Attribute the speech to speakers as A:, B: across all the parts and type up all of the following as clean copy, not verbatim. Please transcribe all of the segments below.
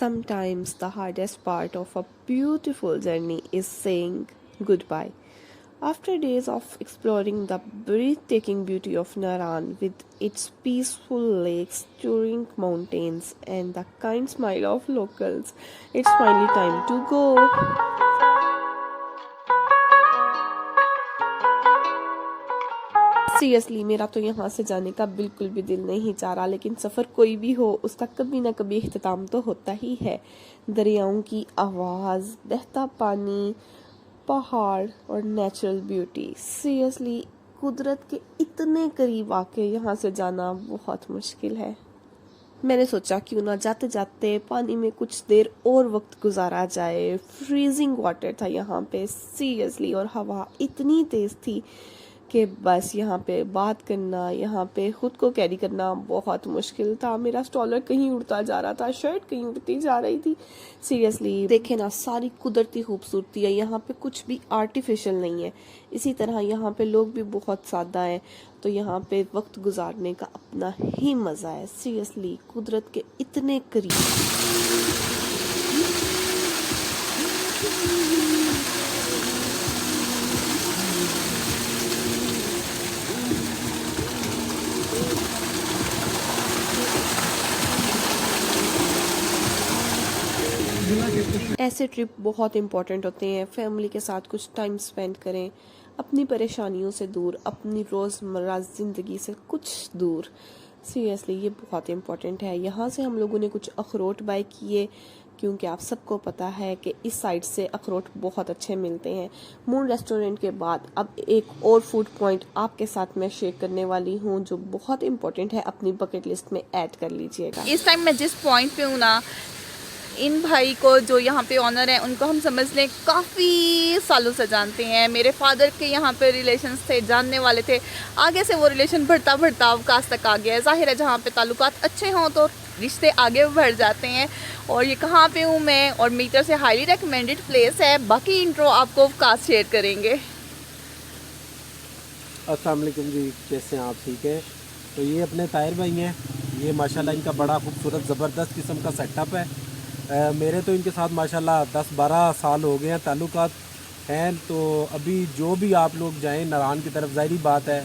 A: Sometimes the hardest part of a beautiful journey is saying goodbye. After days of exploring the breathtaking beauty of Naran with its peaceful lakes, stirring mountains, and the kind smile of locals, it's finally time to go. Seriously मेरा तो यहाँ से जाने का बिल्कुल भी दिल नहीं चाह रहा, लेकिन सफ़र कोई भी हो उसका कभी ना कभी इख्तिताम तो होता ही है। दरियाओं की आवाज़, बहता पानी, पहाड़ और नेचुरल ब्यूटी, सीरियसली कुदरत के इतने करीब आके यहाँ से जाना बहुत मुश्किल है। मैंने सोचा क्यों ना जाते जाते पानी में कुछ देर और वक्त गुजारा जाए। फ्रीजिंग वाटर था यहाँ पे सीरियसली, और हवा इतनी तेज़ थी कि बस यहाँ पे बात करना, यहाँ पे ख़ुद को कैरी करना बहुत मुश्किल था। मेरा स्टॉलर कहीं उड़ता जा रहा था, शर्ट कहीं उड़ती जा रही थी। सीरियसली देखे ना, सारी कुदरती खूबसूरती है, यहाँ पे कुछ भी आर्टिफिशियल नहीं है। इसी तरह यहाँ पे लोग भी बहुत सादा हैं, तो यहाँ पे वक्त गुजारने का अपना ही मज़ा है। सीरियसली कुदरत के इतने करीब। ऐसे ट्रिप बहुत इम्पोर्टेंट होते हैं। फैमिली के साथ कुछ टाइम स्पेंड करें, अपनी परेशानियों से दूर, अपनी रोज़मर्रा ज़िंदगी से कुछ दूर। सीरियसली ये बहुत इम्पोर्टेंट है। यहाँ से हम लोगों ने कुछ अखरोट बाय किए, क्योंकि आप सबको पता है कि इस साइड से अखरोट बहुत अच्छे मिलते हैं। मून रेस्टोरेंट के बाद अब एक और फूड पॉइंट आपके साथ मैं शेयर करने वाली हूँ, जो बहुत इम्पोर्टेंट है, अपनी बकेट लिस्ट में ऐड कर लीजिएगा।
B: इस टाइम मैं जिस पॉइंट पे हूँ ना, इन भाई को जो यहाँ पे ऑनर है, उनको हम समझ लें काफ़ी सालों से जानते हैं। मेरे फादर के यहाँ पे रिलेशंस थे, जानने वाले थे। आगे से वो रिलेशन बढ़ता बढ़ता अवकाश तक आ गया है। ज़ाहिर है जहाँ पे ताल्लुकात अच्छे हों तो रिश्ते आगे बढ़ जाते हैं। और ये कहाँ पे हूँ मैं, और मीटर से हाईली रिकमेंडेड प्लेस है। बाकी इंट्रो आपको अवकाश शेयर करेंगे।
C: अस्सलाम वालेकुम जी, कैसे हैं आप? ठीक है। तो ये अपने ताहिर भाई हैं। ये माशाल्लाह इनका बड़ा खूबसूरत ज़बरदस्त किस्म का सेटअप है। मेरे तो इनके साथ माशाल्लाह 10-12 साल हो गए हैं, ताल्लुकात हैं। तो अभी जो भी आप लोग जाएं नारान की तरफ, ज़ाहिरी बात है,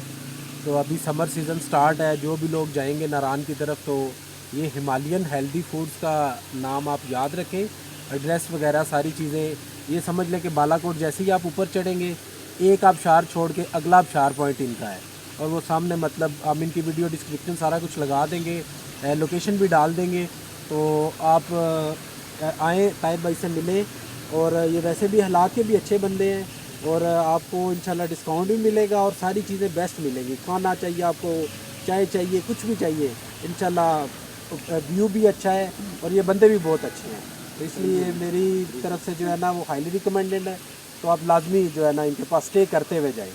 C: तो अभी समर सीज़न स्टार्ट है। जो भी लोग जाएंगे नारान की तरफ, तो ये हिमालयन हेल्दी फूड्स का नाम आप याद रखें। एड्रेस वगैरह सारी चीज़ें ये समझ लें कि बालाकोट जैसे ही आप ऊपर चढ़ेंगे, एक आबशार छोड़ के अगला आबशार पॉइंट इनका है। और वो सामने, मतलब हम इनकी वीडियो डिस्क्रिप्शन सारा कुछ लगा देंगे, लोकेशन भी डाल देंगे। तो आप आएँ, ताहिर भाई से मिलें। और ये वैसे भी हालात के भी अच्छे बंदे हैं, और आपको इंशाल्लाह डिस्काउंट भी मिलेगा और सारी चीज़ें बेस्ट मिलेंगी। खाना चाहिए आपको, चाय चाहिए, कुछ भी चाहिए, इंशाल्लाह व्यू भी अच्छा है और ये बंदे भी बहुत अच्छे हैं। तो इसलिए मेरी तरफ से जो है ना वो हाईली रिकमेंडेड है। तो आप लाजमी जो है ना इनके पास स्टे करते हुए जाएँ।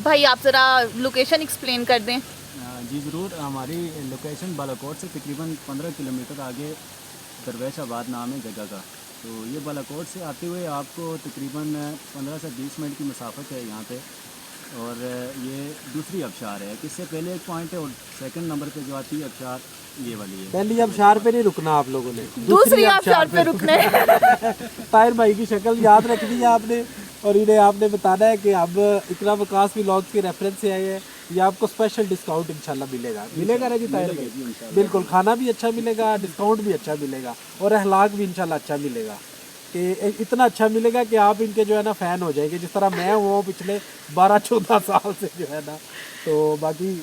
B: भाई आप ज़रा लोकेशन एक्सप्लेन कर दें।
D: जी ज़रूर। हमारी लोकेशन बालाकोट से तकरीबन 15 किलोमीटर आगे दरवेश आबाद नाम है जगह का। तो ये बालाकोट से आते हुए आपको तकरीबन 15 से 20 मिनट की मसाफत है यहाँ पे। और ये दूसरी आबशार है। इससे पहले एक पॉइंट है, और सेकंड नंबर पे जो आती है आबशार ये वाली है।
C: पहली आबशार पे नहीं रुकना आप लोगों ने,
B: दूसरी आबशार पे रुकना है।
C: ताहिर भाई की शक्ल याद रख दी है आपने, और इन्हें आपने बताना है कि अब इकराम वकास व्लॉग्स के रेफरेंस से आए हैं। ये आपको स्पेशल डिस्काउंट इंशाल्लाह मिलेगा ना जी ताहिर भाई? बिल्कुल, खाना भी अच्छा मिलेगा, डिस्काउंट भी अच्छा मिलेगा, और अखलाक भी इंशाल्लाह अच्छा मिलेगा। कि इतना अच्छा मिलेगा कि आप इनके जो है ना फ़ैन हो जाएंगे, जिस तरह मैं हूँ पिछले 12-14 साल से जो है ना। तो बाकी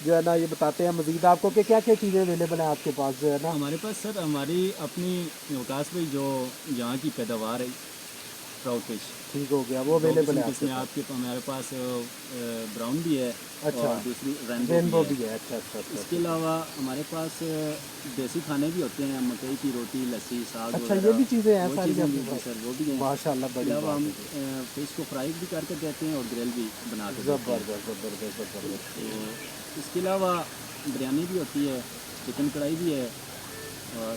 C: जो है ना ये बताते हैं मज़ीद आपको कि क्या क्या चीज़ें अवेलेबल हैं आपके पास जो है ना।
D: हमारे पास सर, हमारी अपनी वकास भाई जो यहाँ की पैदावार है, ट्राउट फिश,
C: ठीक हो गया, वो अवेलेबल है
D: इसमें आपके हमारे पास ब्राउन भी है।
C: अच्छा,
D: और दूसरी
C: रेनबो भी है। अच्छा अच्छा अच्छा।
D: इसके अलावा हमारे पास देसी खाने भी होते हैं, मकई की रोटी, लस्सी, साग।
C: अच्छा, ये भी चीज़ें हैं सारी आपके पास?
D: सर वो भी हैं
C: माशाल्लाह, बड़ी बात है।
D: हम फिश को फ्राई भी करके देते हैं और ग्रिल भी बना के देते हैं।
C: ज़बरदस्त।
D: तो इसके अलावा बिरयानी भी होती है, चिकन कढ़ाई भी है, और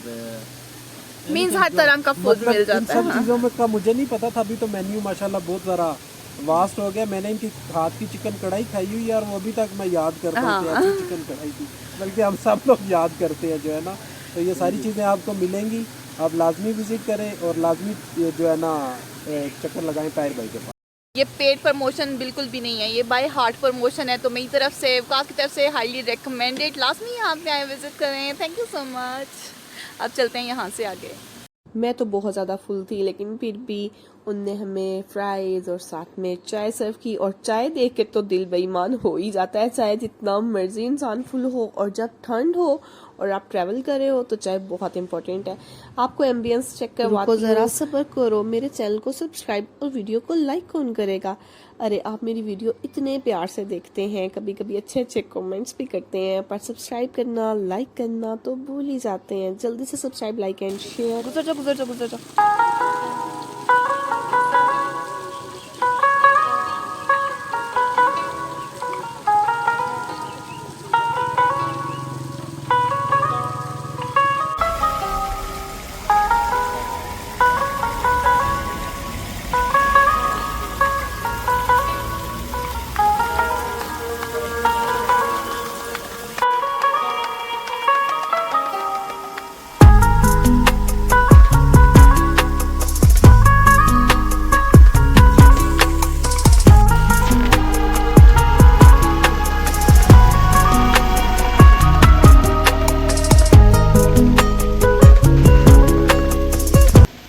B: मीन्स हर तरह का फूड मिल जाता है।
C: इन सब चीज़ों में का मुझे नहीं पता था। अभी तो मेन्यू माशाल्लाह बहुत ज़रा वास्ट हो गया। मैंने इनकी हाथ की चिकन कढ़ाई खाई हुई है, और वो अभी तक मैं याद करता हूँ कि ऐसी चिकन कढ़ाई थी, बल्कि हम सब लोग याद करते हैं जो है ना। तो ये सारी चीज़ें आपको मिलेंगी, आप लाजमी विज़िट करें और लाजमी ये जो है ना एक चक्कर लगाएं ताहिर भाई के पास।
B: ये पेड प्रमोशन बिल्कुल भी नहीं है, ये बाय हार्ट प्रमोशन है। तो मेरी तरफ से, काश की तरफ से हाईली रिकमेंडेड, लाजमी यहाँ पे आए, विजिट करें। Thank you so much. अब चलते हैं यहाँ से आगे।
A: मैं तो बहुत ज़्यादा फुल थी, लेकिन फिर भी उनने हमें फ्राइज़ और साथ में चाय सर्व की। और चाय देख के तो दिल बेईमान हो ही जाता है, चाहे जितना मर्जी इंसान फुल हो। और जब ठंड हो और आप ट्रैवल कर रहे हो तो चाय बहुत इंपॉर्टेंट है। आपको एम्बियंस चेक करवाती हूँ, ज़रा सब्र करो। मेरे चैनल को सब्सक्राइब और वीडियो को लाइक कौन करेगा? अरे आप मेरी वीडियो इतने प्यार से देखते हैं, कभी कभी अच्छे अच्छे कमेंट्स भी करते हैं, पर सब्सक्राइब करना, लाइक करना तो भूल ही जाते हैं। जल्दी से सब्सक्राइब, लाइक एंड शेयर। गुजर जा गुजर जा गुजर जा।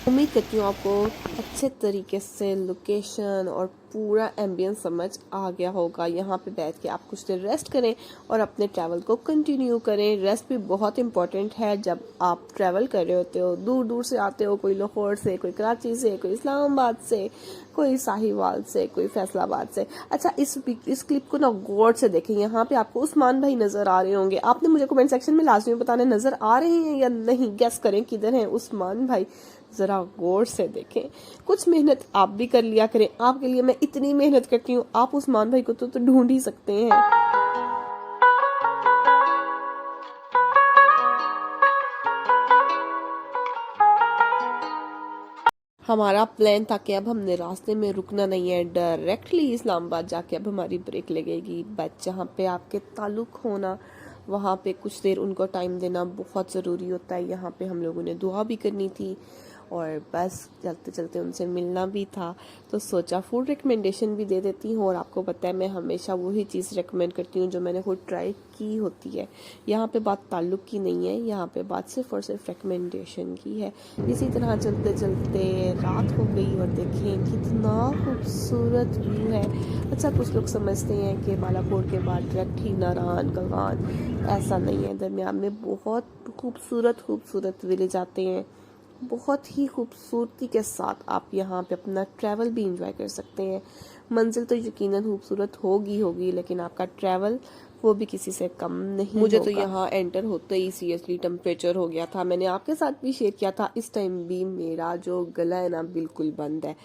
A: उम्मीद करती हूँ आपको अच्छे तरीके से लोकेशन और पूरा एम्बियंस समझ आ गया होगा। यहाँ पे बैठ के आप कुछ देर रेस्ट करें और अपने ट्रैवल को कंटिन्यू करें। रेस्ट भी बहुत इंपॉर्टेंट है जब आप ट्रैवल कर रहे होते हो, दूर दूर से आते हो, कोई लाहौर से, कोई कराची से, कोई इस्लामाबाद से, कोई साहिवाल से, कोई फैसलाबाद से। अच्छा, इस क्लिप को ना गौर से देखें। यहाँ पे आपको उस्मान भाई नजर आ रहे होंगे। आपने मुझे कमेंट सेक्शन में लाजमी बताना नजर आ रहे हैं या नहीं, गेस करें किधर हैं उस्मान भाई। जरा गौर से देखें, कुछ मेहनत आप भी कर लिया करें। आपके लिए मैं इतनी मेहनत करती हूँ, आप उस्मान भाई को तो ढूंढ ही सकते हैं। हमारा प्लान था कि अब हमने रास्ते में रुकना नहीं है, डायरेक्टली इस्लामाबाद जाके अब हमारी ब्रेक लगेगी। बट जहाँ पे आपके ताल्लुक होना, वहाँ पे कुछ देर उनको टाइम देना बहुत ज़रूरी होता है। यहाँ पे हम लोगों ने दुआ भी करनी थी और बस चलते चलते उनसे मिलना भी था, तो सोचा फूड रिकमेंडेशन भी दे देती हूँ। और आपको पता है मैं हमेशा वही चीज़ रिकमेंड करती हूँ जो मैंने खुद ट्राई की होती है। यहाँ पे बात ताल्लुक की नहीं है, यहाँ पे बात सिर्फ और सिर्फ रिकमेंडेशन की है। इसी तरह चलते चलते रात हो गई और देखें कितना खूबसूरत व्यू है। अच्छा, कुछ लोग समझते हैं कि बालाकोट के बाद डायरेक्ट ही नारायण कगान, ऐसा नहीं है। दरमियान में बहुत खूबसूरत विलेज आते हैं। बहुत ही खूबसूरती के साथ आप यहाँ पे अपना ट्रैवल भी इंजॉय कर सकते हैं। मंजिल तो यकीनन खूबसूरत होगी, लेकिन आपका ट्रैवल वो भी किसी से कम नहीं मुझे होगा। तो यहाँ एंटर होते ही सीरियसली टेम्परेचर हो गया था। मैंने आपके साथ भी शेयर किया था। इस टाइम भी मेरा जो गला है ना बिल्कुल बंद है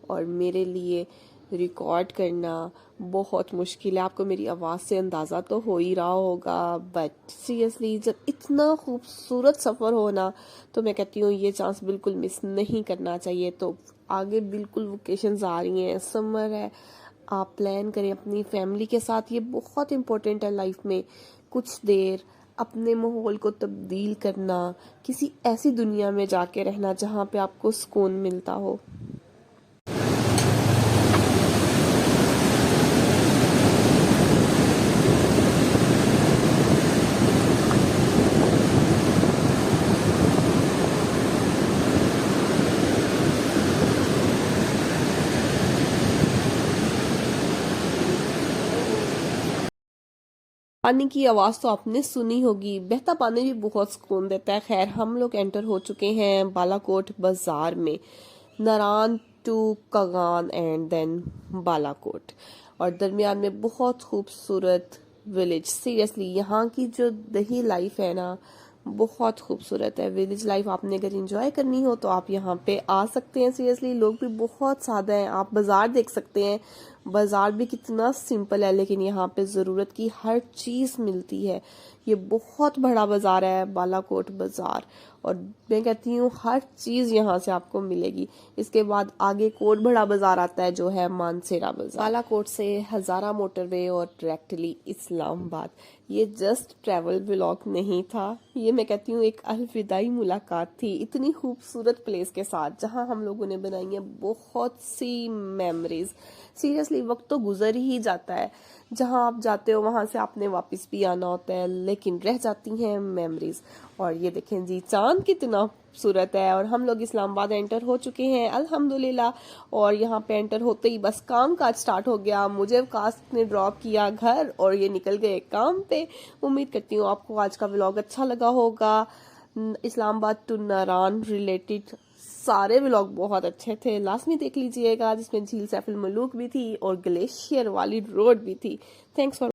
A: और मेरे लिए रिकॉर्ड करना बहुत मुश्किल है। आपको मेरी आवाज़ से अंदाज़ा तो हो ही रहा होगा, बट सीरियसली जब इतना खूबसूरत सफ़र हो ना, तो मैं कहती हूँ ये चांस बिल्कुल मिस नहीं करना चाहिए। तो आगे बिल्कुल वेकेशंस आ रही हैं, समर है, आप प्लान करें अपनी फैमिली के साथ। ये बहुत इम्पोर्टेंट है लाइफ में, कुछ देर अपने माहौल को तब्दील करना, किसी ऐसी दुनिया में जाके रहना जहाँ पे आपको सुकून मिलता हो। पानी की आवाज़ तो आपने सुनी होगी, बहता पानी भी बहुत सुकून देता है। खैर, हम लोग एंटर हो चुके हैं बालाकोट बाज़ार में, Naran to Kaghan and then Balakot, और दरमियान में बहुत खूबसूरत विलेज। सीरियसली यहाँ की जो दही लाइफ है ना बहुत खूबसूरत है। विलेज लाइफ आपने अगर एंजॉय करनी हो तो आप यहाँ पे आ सकते हैं। सीरियसली लोग भी बहुत सादा हैं। आप बाज़ार देख सकते हैं, बाजार भी कितना सिंपल है, लेकिन यहाँ पे ज़रूरत की हर चीज़ मिलती है। ये बहुत बड़ा बाजार है बालाकोट बाजार, और मैं कहती हूँ हर चीज़ यहाँ से आपको मिलेगी। इसके बाद आगे कोट बड़ा बाजार आता है जो है मानसेरा बाजार। बालाकोट से हज़ारा मोटरवे और डायरेक्टली इस्लामाबाद। ये जस्ट ट्रैवल व्लॉग नहीं था, ये मैं कहती हूँ एक अलविदाई मुलाकात थी इतनी खूबसूरत प्लेस के साथ, जहाँ हम लोगों ने बनाई है बहुत सी मेमोरीज। सीरियसली वक्त तो गुजर ही जाता है, जहाँ आप जाते हो वहां से आपने वापस भी आना होता है, लेकिन रह जाती हैं मेमोरीज। और ये देखें जी, चांद कितना खूबसूरत है। और हम लोग इस्लामाबाद एंटर हो चुके हैं अल्हम्दुलिल्लाह, और यहाँ पे एंटर होते ही बस काम काज स्टार्ट हो गया। मुझे कास्ट ने ड्रॉप किया घर और ये निकल गए काम पे। उम्मीद करती हूँ आपको आज का व्लॉग अच्छा लगा होगा। इस्लामाबाद टू नारान रिलेटेड सारे व्लॉग बहुत अच्छे थे, लास्ट में देख लीजिएगा, जिसमें झील सैफुल मलूक भी थी और ग्लेशियर वाली रोड भी थी। Thanks for